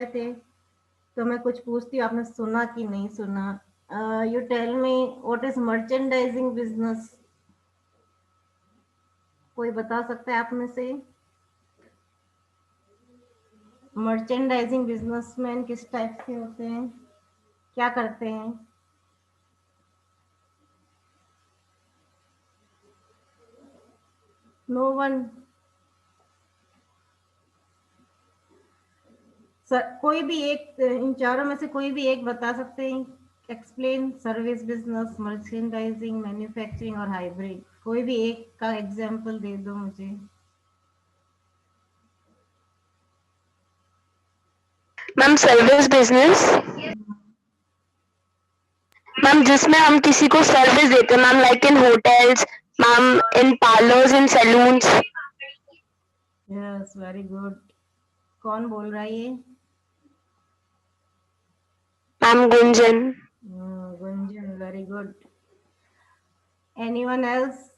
थे तो मैं कुछ पूछती हूँ, आपने सुना कि नहीं सुना। You tell me what is merchandising business. कोई बता सकता है आप में से? मर्चेंडाइजिंग बिजनेसमैन किस टाइप के होते हैं, क्या करते हैं? No one. कोई भी एक, इन चारों में से कोई भी एक बता सकते हैं? Explain service business, merchandising, manufacturing और हाइब्रिड। कोई भी एक का एग्जांपल दे दो मुझे। मैम सर्विस बिजनेस, मैम जिसमें हम किसी को सर्विस देते हैं मैम, लाइक इन होटल्स मैम, इन पार्लर्स, इन सैलून्स। Yes, very good. कौन बोल रहा है ये? Ma'am Gunjan. Gunjan, very good. Anyone else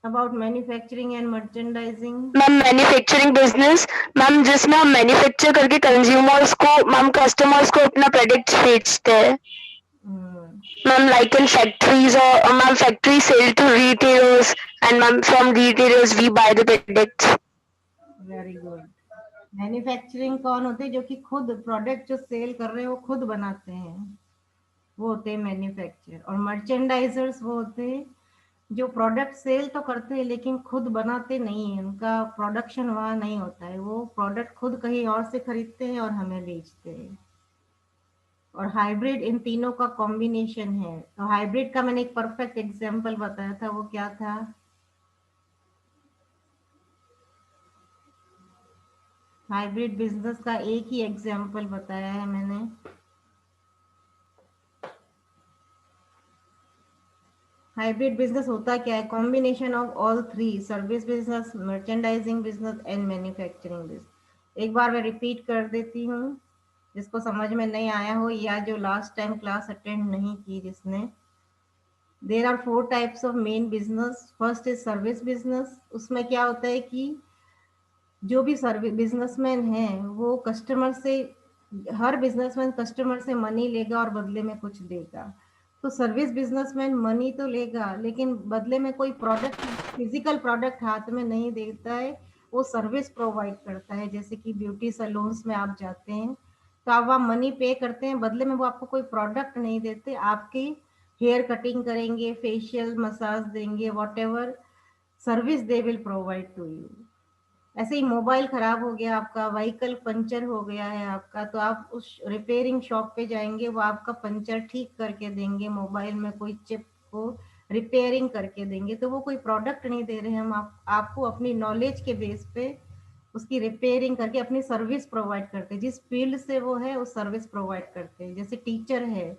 about manufacturing and merchandising? Ma'am manufacturing business, ma'am जिसमें हम मैन्युफैक्चर करके कंज्यूमर्स को, मैम कस्टमर्स को अपना प्रोडक्ट्स बेचते हैं मैम, लाइक इन फैक्ट्रीज, और ma'am factory sell to retailers and ma'am from retailers we buy the products. Very good. Manufacturing कौन होते हैं? जो कि खुद प्रोडक्ट जो सेल कर रहे हैं वो खुद बनाते हैं, वो होते हैं मैन्युफैक्चर। और मर्चेंडाइजर्स वो होते हैं जो प्रोडक्ट सेल तो करते हैं लेकिन खुद बनाते नहीं है, उनका प्रोडक्शन वहाँ नहीं होता है, वो प्रोडक्ट खुद कहीं और से खरीदते हैं और हमें बेचते हैं। और हाइब्रिड इन तीनों का कॉम्बिनेशन है। तो हाइब्रिड का मैंने एक परफेक्ट एग्जांपल बताया था, वो क्या था? हाइब्रिड बिजनेस का एक ही एग्जांपल बताया है मैंने। हाइब्रिड बिजनेस होता क्या है? Combination of all three: service business, merchandising business and manufacturing business. एक बार मैं रिपीट कर देती हूँ, जिसको समझ में नहीं आया हो या जो लास्ट टाइम क्लास अटेंड नहीं की जिसने। There are four types of main business. First is service business. उसमें क्या होता है कि जो भी सर्विस बिजनेसमैन है वो कस्टमर से, हर बिजनेसमैन कस्टमर से मनी लेगा और बदले में कुछ देगा। तो सर्विस बिजनेसमैन मनी तो लेगा लेकिन बदले में कोई प्रोडक्ट, फिजिकल प्रोडक्ट हाथ में नहीं देता है, वो सर्विस प्रोवाइड करता है। जैसे कि ब्यूटी सैलून्स में आप जाते हैं तो आप वहाँ मनी पे करते हैं, बदले में वो आपको कोई प्रोडक्ट नहीं देते, आपकी हेयर कटिंग करेंगे, फेशियल मसाज देंगे, whatever service they will provide to you. ऐसे ही मोबाइल खराब हो गया आपका, व्हीकल पंचर हो गया है आपका, तो आप उस रिपेयरिंग शॉप पे जाएंगे, वो आपका पंचर ठीक करके देंगे, मोबाइल में कोई चिप को रिपेयरिंग करके देंगे। तो वो कोई प्रोडक्ट नहीं दे रहे हैं हम, आपको अपनी नॉलेज के बेस पे उसकी रिपेयरिंग करके अपनी सर्विस प्रोवाइड करते हैं। जिस फील्ड से वो है उस सर्विस प्रोवाइड करते हैं। जैसे टीचर है,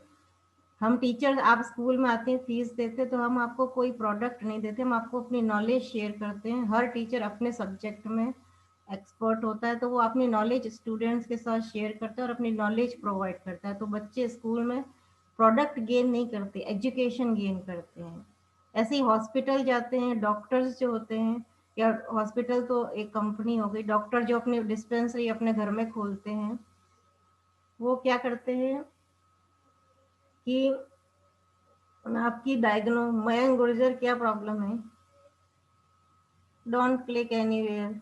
हम टीचर, आप स्कूल में आते हैं फीस देते हैं, तो हम आपको कोई प्रोडक्ट नहीं देते, हम आपको अपनी नॉलेज शेयर करते हैं। हर टीचर अपने सब्जेक्ट में एक्सपर्ट होता है तो वो अपनी नॉलेज स्टूडेंट्स के साथ शेयर करता है और अपनी नॉलेज प्रोवाइड करता है। तो बच्चे स्कूल में प्रोडक्ट गेन नहीं करते, एजुकेशन गेन करते हैं। ऐसे ही हॉस्पिटल जाते हैं, डॉक्टर्स जो होते हैं, या हॉस्पिटल तो एक कंपनी हो गई, डॉक्टर जो अपनी डिस्पेंसरी अपने घर में खोलते हैं, वो क्या करते हैं कि आपकी डायग्नो, मयंक गुर्जर क्या प्रॉब्लम है? Don't click anywhere.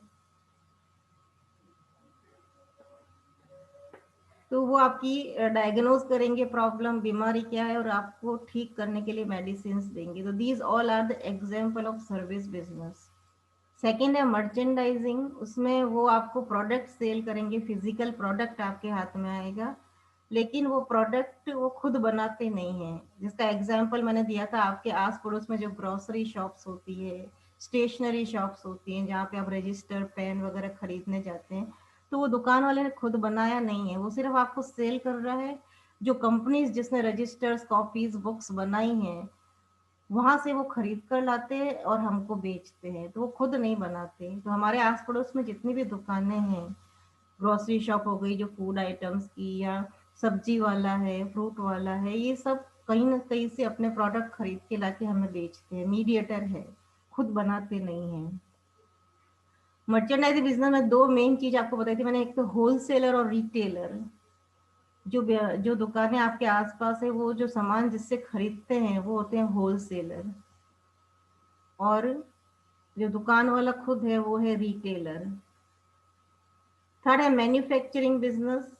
तो वो आपकी डायग्नोज करेंगे प्रॉब्लम, बीमारी क्या है, और आपको ठीक करने के लिए मेडिसिन देंगे। तो these all are the example of service business. Second है मर्चेंडाइजिंग। उसमें वो आपको प्रोडक्ट सेल करेंगे, फिजिकल प्रोडक्ट आपके हाथ में आएगा, लेकिन वो प्रोडक्ट वो खुद बनाते नहीं है। जिसका एग्जाम्पल मैंने दिया था, आपके आस पड़ोस में जो ग्रोसरी शॉप्स होती है, स्टेशनरी शॉप्स होती हैं, जहाँ पे आप रजिस्टर, पेन वगैरह खरीदने जाते हैं, तो वो दुकान वाले ने खुद बनाया नहीं है, वो सिर्फ आपको सेल कर रहा है। जो कंपनीज जिसने रजिस्टर्स, कॉपीज, बुक्स बनाई हैं, वहां से वो खरीद कर लाते हैं और हमको बेचते हैं, तो वो खुद नहीं बनाते। तो हमारे आस पड़ोस में जितनी भी दुकानें हैं, ग्रोसरी शॉप हो गई जो फूड आइटम्स की, या सब्जी वाला है, फ्रूट वाला है, ये सब कहीं ना कहीं से अपने प्रोडक्ट खरीद के लाके हमें बेचते हैं। मीडिएटर है, खुद बनाते नहीं हैं। मर्चेंडाइजिंग बिजनेस में दो मेन चीज आपको बताई थी मैंने, एक तो होलसेलर और रिटेलर। जो दुकानें आपके आसपास है, वो जो सामान जिससे खरीदते हैं वो होते हैं होलसेलर, और जो दुकान वाला खुद है वो है रिटेलर। थर्ड है मैन्युफैक्चरिंग बिजनेस।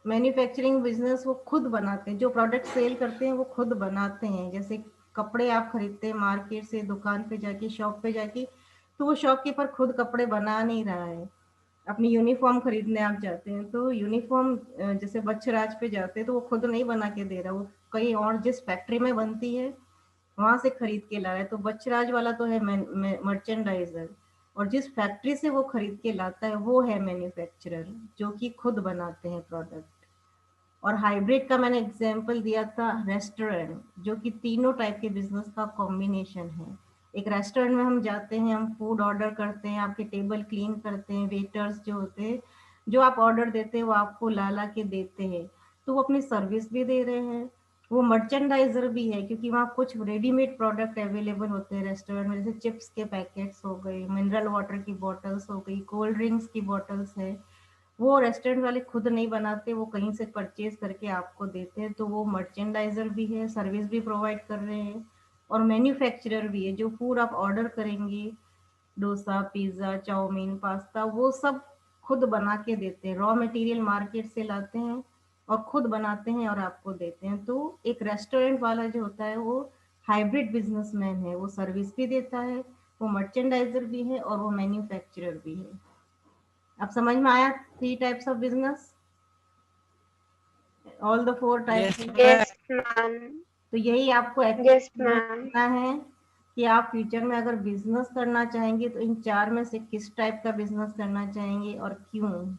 मैन्युफैक्चरिंग बिजनेस वो खुद बनाते हैं, जो प्रोडक्ट सेल करते हैं वो खुद बनाते हैं। जैसे कपड़े आप खरीदते हैं मार्केट से, दुकान पे जाके, शॉप पे जाके, तो वो शॉपकीपर खुद कपड़े बना नहीं रहा है। अपनी यूनिफॉर्म खरीदने आप जाते हैं तो यूनिफॉर्म जैसे बच्छराज पे जाते हैं तो वो खुद नहीं बना के दे रहा, वो कहीं और जिस फैक्ट्री में बनती है वहां से खरीद के ला रहा है। तो बच्छराज वाला तो है मर्चेंडाइजर, और जिस फैक्ट्री से वो खरीद के लाता है वो है मैन्युफैक्चरर, जो कि खुद बनाते हैं प्रोडक्ट। और हाइब्रिड का मैंने एग्जांपल दिया था रेस्टोरेंट, जो कि तीनों टाइप के बिजनेस का कॉम्बिनेशन है। एक रेस्टोरेंट में हम जाते हैं, हम फूड ऑर्डर करते हैं, आपके टेबल क्लीन करते हैं, वेटर्स जो होते हैं, जो आप ऑर्डर देते हैं वो आपको ला ला के देते हैं, तो वो अपनी सर्विस भी दे रहे हैं। वो मर्चेंडाइजर भी है, क्योंकि वहाँ कुछ रेडीमेड प्रोडक्ट अवेलेबल होते हैं रेस्टोरेंट में, जैसे चिप्स के पैकेट्स हो गए, मिनरल वाटर की बॉटल्स हो गई, कोल्ड ड्रिंक्स की बॉटल्स है, वो रेस्टोरेंट वाले खुद नहीं बनाते, वो कहीं से परचेज करके आपको देते हैं। तो वो मर्चेंडाइजर भी है, सर्विस भी प्रोवाइड कर रहे हैं, और मैन्युफैक्चरर भी है। जो फूड आप ऑर्डर करेंगे, डोसा, पिज्ज़ा, चाउमीन, पास्ता, वो सब खुद बना के देते हैं। रॉ मटेरियल मार्केट से लाते हैं और खुद बनाते हैं और आपको देते हैं। तो एक रेस्टोरेंट वाला जो होता है वो हाइब्रिड बिजनेसमैन है, वो सर्विस भी देता है, वो मर्चेंडाइजर भी है, और वो मैन्युफैक्चरर भी है। अब समझ में आया 3 types of business, all the 4 types. Yes ma'am. तो यही आपको यस एक्चुअली मैम। करना है कि आप फ्यूचर में अगर बिजनेस करना चाहेंगे तो इन 4 में से किस टाइप का बिजनेस करना चाहेंगे और क्यों।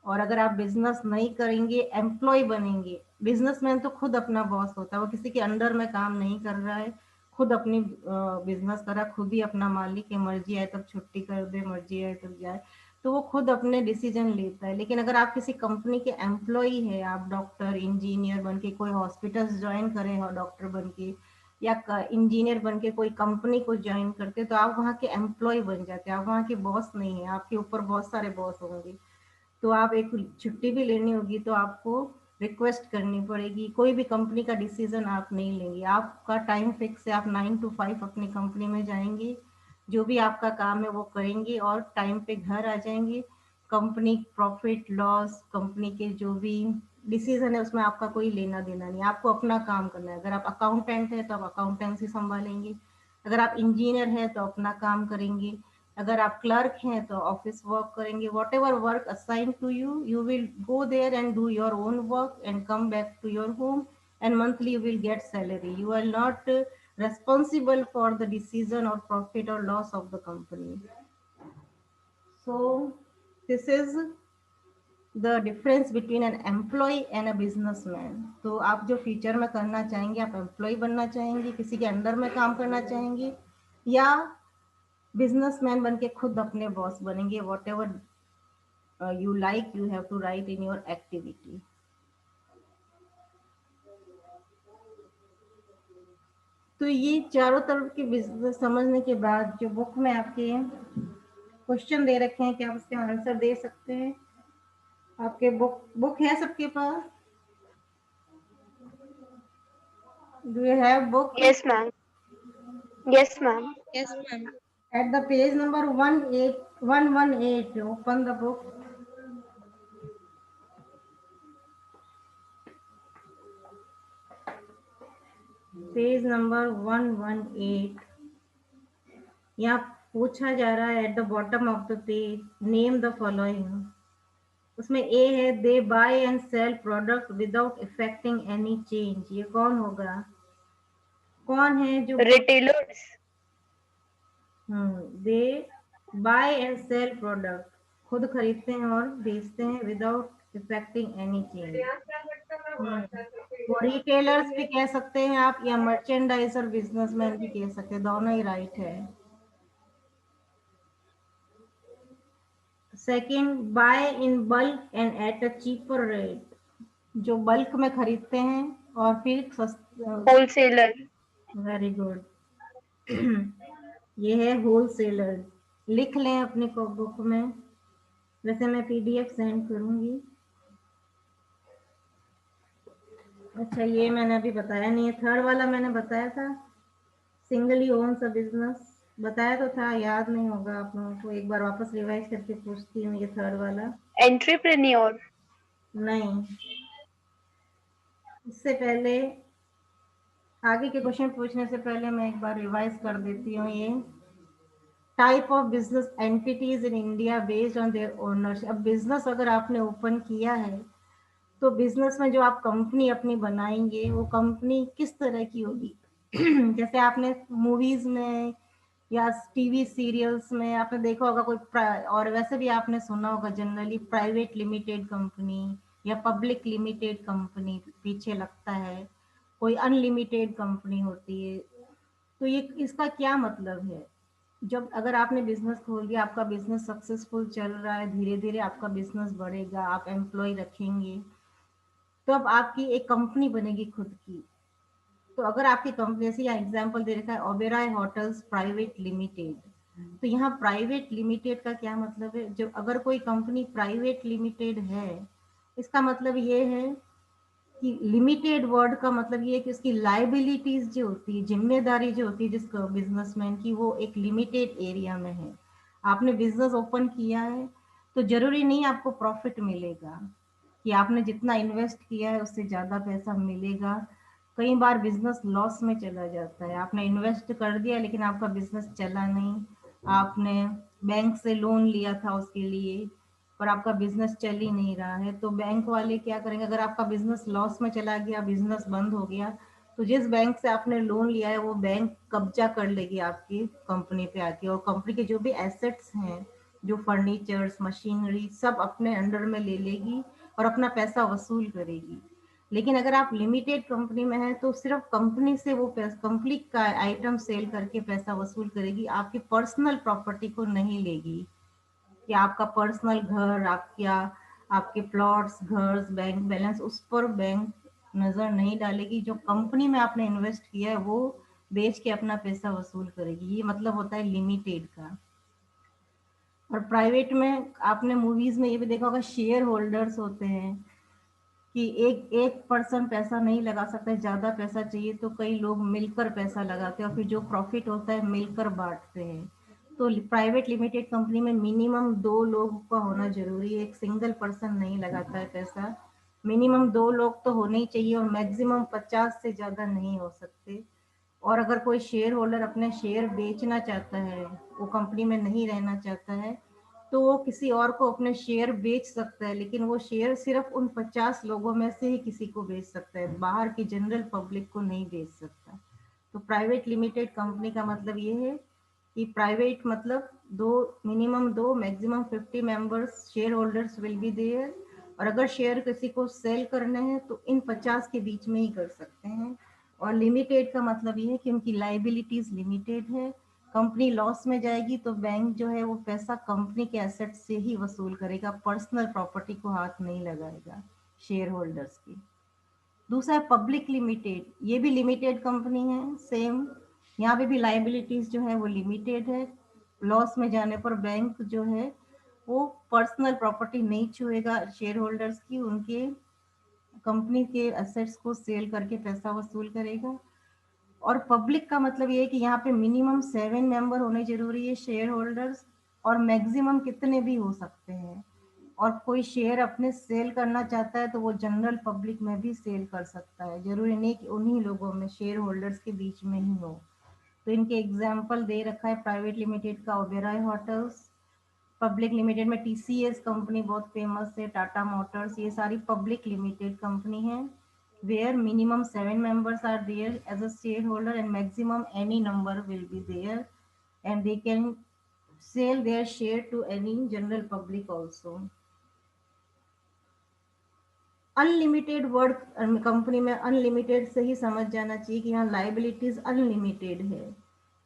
और अगर आप बिजनेस नहीं करेंगे, एम्प्लॉय बनेंगे, बिजनेसमैन तो खुद अपना बॉस होता है, वो किसी के अंडर में काम नहीं कर रहा है, खुद अपनी बिजनेस कर रहा है, खुद ही अपना मालिक है, मर्जी आए तब छुट्टी कर दे, मर्जी आए तब जाए, तो वो खुद अपने डिसीजन लेता है। लेकिन अगर आप किसी कंपनी के एम्प्लॉय है, आप डॉक्टर इंजीनियर बन के कोई हॉस्पिटल ज्वाइन करें हो डॉक्टर बन के, या इंजीनियर बन के कोई कंपनी को ज्वाइन करते, तो आप वहाँ के एम्प्लॉय बन जाते हैं, आप वहाँ के बॉस नहीं है, आपके ऊपर बहुत सारे बॉस होंगे। तो आप एक छुट्टी भी लेनी होगी तो आपको रिक्वेस्ट करनी पड़ेगी, कोई भी कंपनी का डिसीजन आप नहीं लेंगे, आपका टाइम फिक्स है, आप 9 to 5 अपनी कंपनी में जाएंगे, जो भी आपका काम है वो करेंगे और टाइम पे घर आ जाएंगे। कंपनी प्रॉफिट लॉस, कंपनी के जो भी डिसीजन है उसमें आपका कोई लेना देना नहीं, आपको अपना काम करना है। अगर आप अकाउंटेंट है तो आप अकाउंटेंसी संभालेंगे, अगर आप इंजीनियर हैं तो अपना काम करेंगे, अगर आप क्लर्क हैं तो ऑफिस वर्क करेंगे। Whatever work assign to you, you will go there and do your own work and come back to your home, and monthly you will get salary. You are not responsible for the decision or profit or loss of the company. So this is the difference between an employee and a businessman. तो आप जो future में करना चाहेंगे, आप employ बनना चाहेंगे, किसी के अंडर में काम करना चाहेंगे, या बिजनेसमैन बन के खुद अपने बॉस बनेंगे। What ever you like, you have to write in your activity. तो ये चारों तरफ के बिजनेस समझने के बाद जो बुक में आपके क्वेश्चन दे रखे हैं, क्या आप उसके आंसर दे सकते हैं? आपके बुक है सबके पास? Do you have book? Yes ma'am. Yes ma'am. Yes, ma'am. At the page number 18118, open the book. Page number 118, यहाँ पूछा जा रहा है at the bottom of the page, name the following. उसमें ए है, they buy and sell product without affecting any change. ये कौन होगा? कौन है जो retailers. They buy and sell product, खुद खरीदते हैं और बेचते हैं विदाउट इफेक्टिंग एनी चेंज। वो रिटेलर्स भी कह सकते हैं आप, या मर्चेंडाइजर बिजनेसमैन भी कह सकते हैं, दोनों ही राइट है। Second, buy in bulk and at a cheaper rate, जो बल्क में खरीदते हैं और फिर होलसेलर। Very good. ये है होलसेलर। लिख लें अपने बुक में, वैसे मैं PDF सेंड करूंगी। अच्छा, ये मैंने अभी बताया नहीं है। थर्ड वाला मैंने बताया था, सिंगली ओन्स अ बिजनेस, बताया तो था, याद नहीं होगा आप लोगों को, एक बार वापस रिवाइज करके पूछती हूँ। ये थर्ड वाला एंट्रप्रेन्योर। नहीं, इससे पहले आगे के क्वेश्चन पूछने से पहले मैं एक बार रिवाइज कर देती हूँ। ये type of business entities in India based on their ownership. अब बिजनेस अगर आपने ओपन किया है तो बिजनेस में जो आप कंपनी अपनी बनाएंगे वो कंपनी किस तरह की होगी। जैसे आपने मूवीज में या टीवी सीरियल्स में आपने देखा होगा कोई, और वैसे भी आपने सुना होगा जनरली प्राइवेट लिमिटेड कंपनी या पब्लिक लिमिटेड कंपनी पीछे लगता है, कोई अनलिमिटेड कंपनी होती है। तो ये इसका क्या मतलब है? जब अगर आपने बिजनेस खोल दिया, आपका बिजनेस सक्सेसफुल चल रहा है, धीरे धीरे आपका बिजनेस बढ़ेगा, आप एम्प्लॉय रखेंगे, तो अब आपकी एक कंपनी बनेगी खुद की। तो अगर आपकी कंपनी, जैसे यहाँ एग्जाम्पल दे रखा है ओबेरॉय होटल्स प्राइवेट लिमिटेड, तो यहाँ प्राइवेट लिमिटेड का क्या मतलब है? जब अगर कोई कंपनी प्राइवेट लिमिटेड है, इसका मतलब ये है कि लिमिटेड वर्ड का मतलब ये है कि उसकी लाइबिलिटीज जो होती है, जिम्मेदारी जो होती है जिस बिजनेसमैन की, वो एक लिमिटेड एरिया में है। आपने बिजनेस ओपन किया है तो जरूरी नहीं आपको प्रॉफिट मिलेगा, कि आपने जितना इन्वेस्ट किया है उससे ज्यादा पैसा मिलेगा। कई बार बिजनेस लॉस में चला जाता है, आपने इन्वेस्ट कर दिया लेकिन आपका बिजनेस चला नहीं, आपने बैंक से लोन लिया था उसके लिए पर आपका बिजनेस चल ही नहीं रहा है, तो बैंक वाले क्या करेंगे? अगर आपका बिजनेस लॉस में चला गया, बिजनेस बंद हो गया, तो जिस बैंक से आपने लोन लिया है वो बैंक कब्जा कर लेगी आपकी कंपनी पे आके, और कंपनी के जो भी एसेट्स हैं, जो फर्नीचर्स मशीनरी सब अपने अंडर में ले लेगी और अपना पैसा वसूल करेगी। लेकिन अगर आप लिमिटेड कंपनी में हैं तो सिर्फ कंपनी से वो कंपनी का आइटम सेल करके पैसा वसूल करेगी, आपकी पर्सनल प्रॉपर्टी को नहीं लेगी। कि आपका पर्सनल घर, आपका आपके प्लॉट्स, घर, बैंक बैलेंस, उस पर बैंक नजर नहीं डालेगी। जो कंपनी में आपने इन्वेस्ट किया है वो बेच के अपना पैसा वसूल करेगी। ये मतलब होता है लिमिटेड का। और प्राइवेट में आपने मूवीज में ये भी देखा होगा, शेयर होल्डर्स होते हैं कि एक एक पर्सन पैसा नहीं लगा सकता है, ज्यादा पैसा चाहिए तो कई लोग मिलकर पैसा लगाते हैं और फिर जो प्रॉफिट होता है मिलकर बांटते हैं। तो प्राइवेट लिमिटेड कंपनी में मिनिमम 2 लोग का होना जरूरी है, एक सिंगल पर्सन नहीं लगाता है पैसा। मिनिमम 2 लोग तो होने ही चाहिए और मैक्सिमम 50 से ज्यादा नहीं हो सकते। और अगर कोई शेयर होल्डर अपने शेयर बेचना चाहता है, वो कंपनी में नहीं रहना चाहता है, तो वो किसी और को अपने शेयर बेच सकता है, लेकिन वो शेयर सिर्फ उन 50 लोगों में से ही किसी को बेच सकता है, बाहर की जनरल पब्लिक को नहीं बेच सकता। तो प्राइवेट लिमिटेड कंपनी का मतलब ये है कि प्राइवेट मतलब दो, minimum 2, maximum 50 members share holders will be there. और अगर शेयर किसी को सेल करने हैं तो इन 50 के बीच में ही कर सकते हैं। और लिमिटेड का मतलब ये है कि उनकी लाइबिलिटीज लिमिटेड है। कंपनी लॉस में जाएगी तो बैंक जो है वो पैसा कंपनी के एसेट से ही वसूल करेगा, पर्सनल प्रॉपर्टी को हाथ नहीं लगाएगा शेयर होल्डर्स की। दूसरा है पब्लिक लिमिटेड, ये भी लिमिटेड कंपनी है सेम। यहाँ पे भी लाइबिलिटीज जो है वो लिमिटेड है। लॉस में जाने पर बैंक जो है वो पर्सनल प्रॉपर्टी नहीं छुएगा शेयर होल्डर्स की, उनके कंपनी के एसेट्स को सेल करके पैसा वसूल करेगा। और पब्लिक का मतलब ये है कि यहाँ पे मिनिमम 7 मेंबर होने जरूरी है शेयर होल्डर्स, और मैक्सिमम कितने भी हो सकते हैं। और कोई शेयर अपने सेल करना चाहता है तो वो जनरल पब्लिक में भी सेल कर सकता है, जरूरी नहीं कि उन्हीं लोगों में शेयर होल्डर्स के बीच में ही हो। तो इनके एग्जाम्पल दे रखा है प्राइवेट लिमिटेड का ओबेरॉय होटल्स, पब्लिक लिमिटेड में TCS कंपनी बहुत फेमस है, टाटा मोटर्स, ये सारी पब्लिक लिमिटेड कंपनी है। where minimum 7 members are there as a shareholder and maximum any number will be there, and they can sell their share to any general public also. Unlimited word company में unlimited से ही समझ जाना चाहिए कि यहाँ liabilities unlimited है।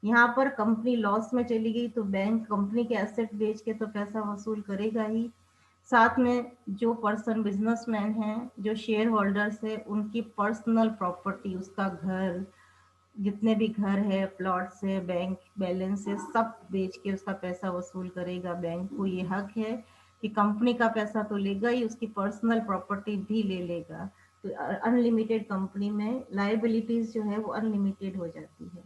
यहाँ पर कंपनी लॉस में चली गई तो बैंक कंपनी के एसेट बेच के तो पैसा वसूल करेगा ही, साथ में जो पर्सन बिजनेसमैन है, जो शेयर होल्डर्स है, उनकी पर्सनल प्रॉपर्टी, उसका घर, जितने भी घर है, प्लॉट्स है, बैंक बैलेंस है, सब बेच के उसका पैसा वसूल करेगा। बैंक को ये हक है कि कंपनी का पैसा तो लेगा ही, उसकी पर्सनल प्रॉपर्टी भी ले लेगा। तो अनलिमिटेड कंपनी में लायबिलिटीज जो है वो अनलिमिटेड हो जाती है।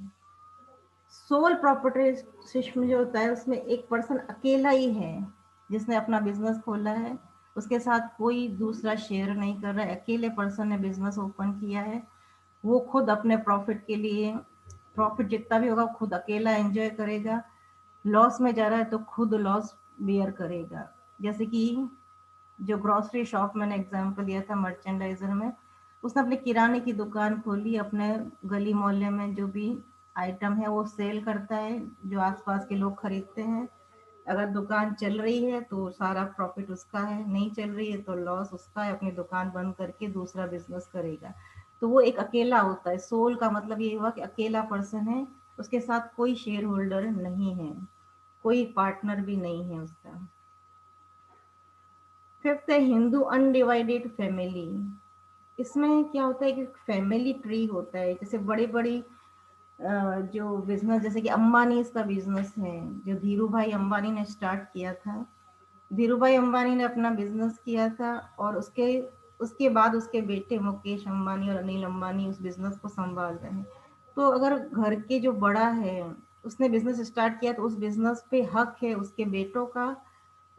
सोल प्रोप्राइटरशिप जो होता है उसमें एक पर्सन अकेला ही है जिसने अपना बिजनेस खोला है, उसके साथ कोई दूसरा शेयर नहीं कर रहा है, अकेले पर्सन ने बिजनेस ओपन किया है। वो खुद अपने प्रॉफिट के लिए, प्रॉफिट जितना भी होगा खुद अकेला एंजॉय करेगा। लॉस में जा रहा है तो खुद लॉस बियर करेगा। जैसे कि जो ग्रोसरी शॉप मैंने एग्जांपल दिया था मर्चेंडाइजर में, उसने अपने किराने की दुकान खोली, अपने गली मोहल्ले में जो भी आइटम है वो सेल करता है, जो आसपास के लोग खरीदते हैं। अगर दुकान चल रही है तो सारा प्रॉफिट उसका है, नहीं चल रही है तो लॉस उसका है, अपनी दुकान बंद करके दूसरा बिजनेस करेगा। तो वो एक अकेला होता है। सोल का मतलब ये हुआ कि अकेला पर्सन है, उसके साथ कोई शेयर होल्डर नहीं है, कोई पार्टनर भी नहीं है उसका। फिफ्थ है हिंदू अनडिवाइडेड फैमिली। इसमें क्या होता है कि फैमिली ट्री होता है। जैसे बड़ी बड़ी जो बिजनेस, जैसे कि अंबानी का बिजनेस है जो धीरू भाई अंबानी ने स्टार्ट किया था। धीरू भाई अंबानी ने अपना बिजनेस किया था और उसके उसके बाद उसके बेटे मुकेश अंबानी और अनिल अंबानी उस बिजनेस को संभाल रहे हैं। तो अगर घर के जो बड़ा है उसने बिजनेस स्टार्ट किया तो उस बिजनेस पे हक है उसके बेटों का,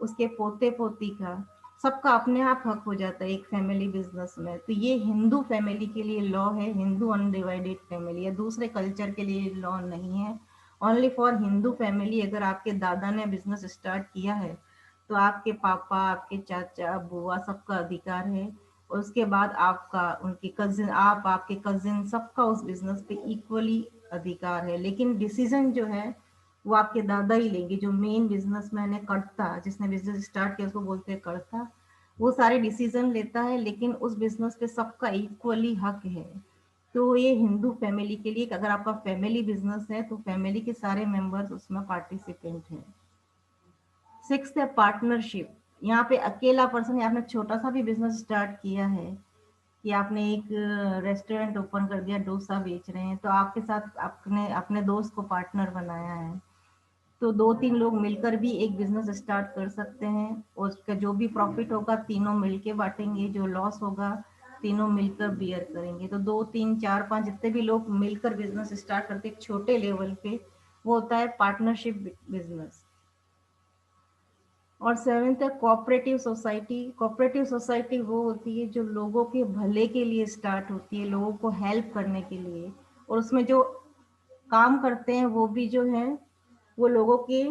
उसके पोते पोती का, सबका अपने आप हक हो जाता है एक फैमिली बिजनेस में। तो ये हिंदू फैमिली के लिए लॉ है, हिंदू अनडिवाइडेड फैमिली है, दूसरे कल्चर के लिए लॉ नहीं है। Only for Hindu family. अगर आपके दादा ने बिजनेस स्टार्ट किया है तो आपके पापा, आपके चाचा, बुआ, सबका अधिकार है। और उसके बाद आपका, उनके कजिन, आप, आपके कजिन, सबका उस बिजनेस पे इक्वली अधिकार है। लेकिन डिसीजन जो है वो आपके दादा ही लेंगे। जो मेन बिजनेसमैन है, कर्ता, जिसने बिजनेस स्टार्ट किया उसको बोलते हैं कर्ता, वो सारे डिसीजन लेता है, लेकिन उस बिजनेस पे सबका इक्वली हक है। तो ये हिंदू फैमिली के लिए, अगर आपका फैमिली बिजनेस है तो फैमिली के सारे मेंबर्स उसमें पार्टिसिपेंट हैं। सिक्स्थ है पार्टनरशिप। यहाँ पे अकेला पर्सन, आपने छोटा सा भी बिजनेस स्टार्ट किया है कि आपने एक रेस्टोरेंट ओपन कर दिया, डोसा बेच रहे हैं, तो आपके साथ आपने अपने दोस्त को पार्टनर बनाया है। तो दो तीन लोग मिलकर भी एक बिजनेस स्टार्ट कर सकते हैं और उसका जो भी प्रॉफिट होगा तीनों मिलके बांटेंगे, जो लॉस होगा तीनों मिलकर बियर करेंगे। तो दो तीन चार पांच जितने भी लोग मिलकर बिजनेस स्टार्ट करते हैं छोटे लेवल पे, वो होता है पार्टनरशिप बिजनेस। और सेवेंथ है कोऑपरेटिव सोसाइटी। कोऑपरेटिव सोसाइटी वो होती है जो लोगों के भले के लिए स्टार्ट होती है, लोगों को हेल्प करने के लिए। और उसमें जो काम करते हैं वो भी जो है वो लोगों के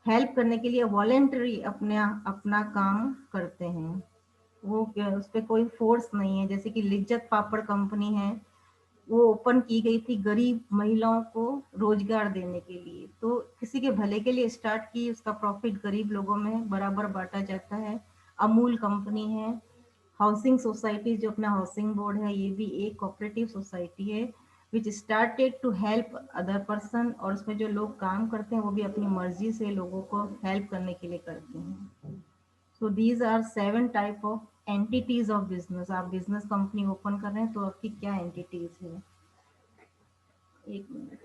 हेल्प करने के लिए वॉलेंटरी अपने अपना काम करते हैं। वो उस पर कोई फोर्स नहीं है। जैसे कि लिज्जत पापड़ कंपनी है, वो ओपन की गई थी गरीब महिलाओं को रोजगार देने के लिए, तो किसी के भले के लिए स्टार्ट की, उसका प्रॉफिट गरीब लोगों में बराबर बांटा जाता है। अमूल कंपनी है। हाउसिंग सोसाइटी जो अपना हाउसिंग बोर्ड है, ये भी एक कोऑपरेटिव सोसाइटी है which started to help other person. और उसमें जो लोग काम करते हैं वो भी अपनी मर्जी से लोगों को हेल्प करने के लिए करते हैं। So these are 7 type of entities of business. आप बिजनेस कंपनी ओपन कर रहे हैं तो आपकी क्या एंटिटीज है। एक minute.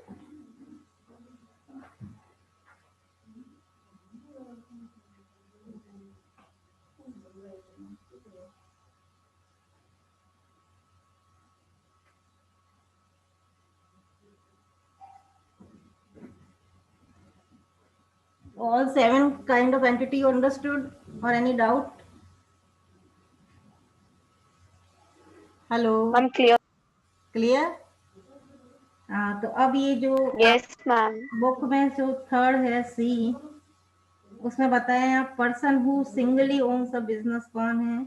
All 7 kind of entity you understood or any doubt? Hello. I'm clear. Clear? हाँ, तो अब ये जो Yes, ma'am. बुक में जो थर्ड है सी, उसमें बताया आप person who singly owns a business कौन है।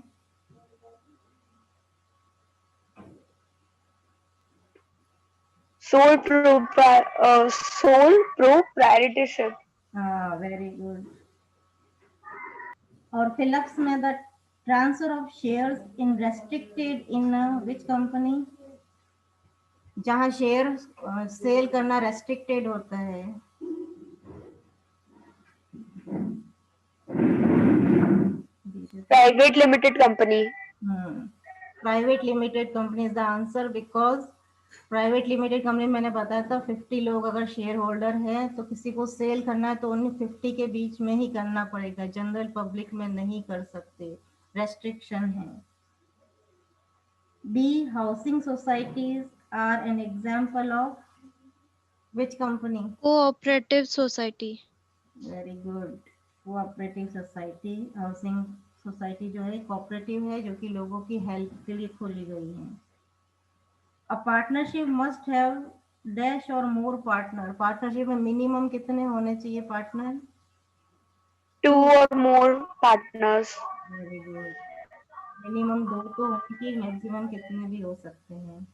Sole proprietorship. हाँ, वेरी गुड। और फिलिप्स में the transfer of shares in restricted in which company, जहाँ शेयर सेल करना रेस्ट्रिक्टेड होता है। Private limited company. Private limited company is the answer because private limited company मैंने बताया था 50 लोग अगर शेयर होल्डर हैं तो किसी को सेल करना है तो उन्हें 50 के बीच में ही करना पड़ेगा, जनरल पब्लिक में नहीं कर सकते, रेस्ट्रिक्शन है। B, housing societies are an example of which company? Cooperative society. Very good, cooperative society. Housing society जो है कोऑपरेटिव है, जो कि लोगों की हेल्प के लिए खोली गई है। A partnership must have dash और मोर पार्टनर। पार्टनरशिप में मिनिमम कितने होने चाहिए partner? 2 or more partners. Very good, minimum 2 तो होने चाहिए, मैक्सिमम कितने भी हो सकते हैं।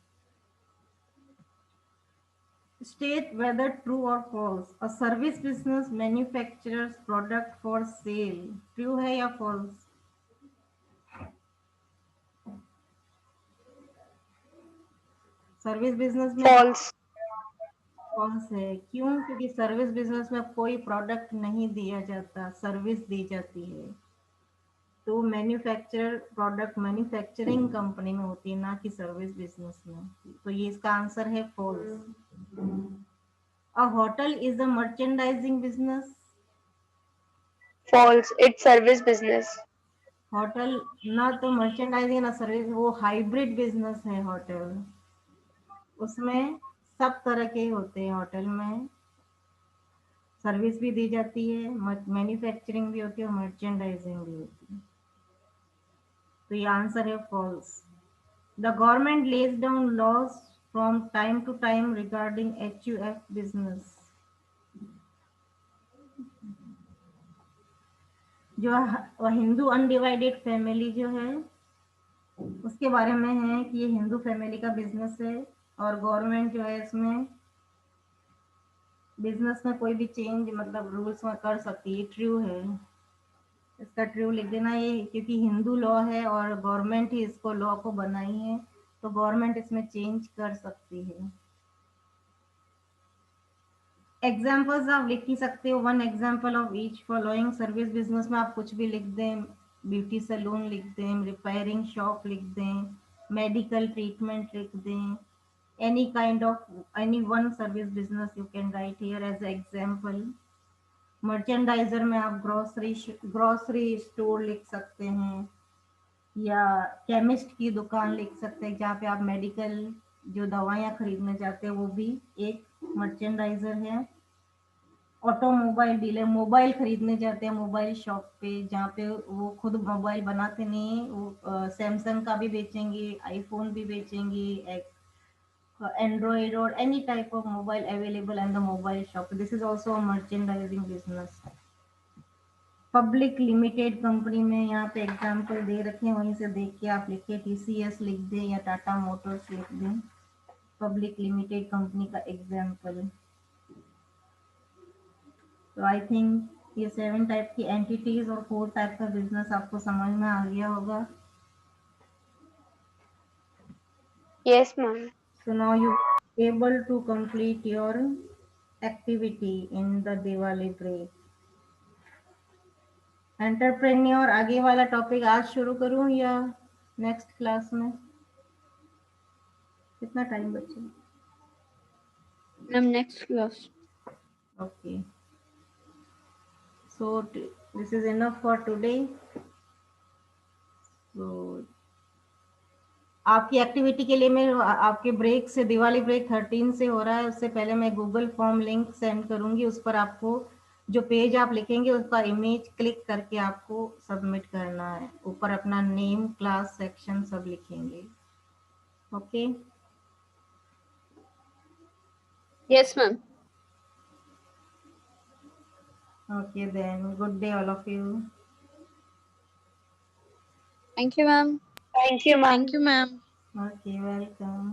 स्टेट वेदर ट्रू और false. A service business manufacturers product for sale. True है या फॉल्स? सर्विस बिजनेस में False. फॉल्स है। क्यों? क्योंकि सर्विस बिजनेस में कोई प्रोडक्ट नहीं दिया जाता, सर्विस दी जाती है। तो मैन्युफैक्चरर प्रोडक्ट मैन्युफैक्चरिंग कंपनी में होती है, ना कि सर्विस बिजनेस में। तो ये इसका आंसर है false. A hotel is a merchandising business. False. It's service business. Hotel ना तो मर्चेंडाइजिंग ना सर्विस, वो हाइब्रिड बिजनेस है होटल। उसमें सब तरह के होते हैं होटल में, सर्विस भी दी जाती है, मैन्युफैक्चरिंग भी होती है और मर्चेंडाइजिंग भी होती है। तो ये आंसर है false. The government lays down laws from time to time regarding HUF business. जो हिंदू अनडिवाइडेड फैमिली जो है उसके बारे में है कि ये हिंदू फैमिली का बिजनेस है और गवर्नमेंट जो है इसमें बिजनेस में कोई भी चेंज मतलब रूल्स में कर सकती है। ट्रू है, इसका ट्रू लिख देना ये, क्योंकि हिंदू लॉ है और गवर्नमेंट ही इसको लॉ को बनाई है, तो गवर्नमेंट इसमें चेंज कर सकती है। एग्जाम्पल्स आप लिख ही सकते हो, 1 example of each following. Service business में आप कुछ भी लिख दें, ब्यूटी सैलून लिख दें, रिपेयरिंग शॉप लिख दें, मेडिकल ट्रीटमेंट लिख दें, any kind of any one service business you can write here as an example. Merchandiser में आप ग्रोसरी स्टोर लिख सकते हैं या केमिस्ट की दुकान लिख सकते हैं, जहाँ पे आप मेडिकल जो दवाइयाँ खरीदने जाते हैं वो भी एक मर्चेंडाइजर है। ऑटोमोबाइल डीलर मोबाइल खरीदने जाते हैं मोबाइल शॉप पे, जहाँ पे वो खुद मोबाइल बनाते नहीं, वो सैमसंग का भी बेचेंगे, आईफोन भी बेचेंगे, Android or any type of mobile available in the mobile shop. This is also a merchandising business. Public limited company में यहाँ पे एग्जाम्पल दे रखे हैं, वहीं से देख के आप लिखिए, TCS लिख दें या टाटा मोटर्स लिख दें, पब्लिक लिमिटेड कंपनी का एग्जाम्पल। तो आई थिंक ये 7 टाइप की एंटिटीज और 4 टाइप का बिजनेस आपको समझ में आ गया होगा। Yes, ma'am. So now you able to complete your activity in the Diwali break. Entrepreneur आगे वाला टॉपिक आज शुरू करूं या नेक्स्ट क्लास में? कितना टाइम बचे? Ma'am next class. Okay, so this is enough for today. So आपकी एक्टिविटी के लिए मैं आपके ब्रेक से, दिवाली ब्रेक 13 से हो रहा है, उससे पहले मैं गूगल फॉर्म लिंक सेंड करूंगी। उस पर आपको जो पेज आप लिखेंगे उसका इमेज क्लिक करके आपको सबमिट करना है। ऊपर अपना नेम, क्लास, सेक्शन सब लिखेंगे। Okay yes ma'am. Okay then, good day all of you. Thank you ma'am. Thank you, ma'am. Thank you ma'am. Okay, welcome.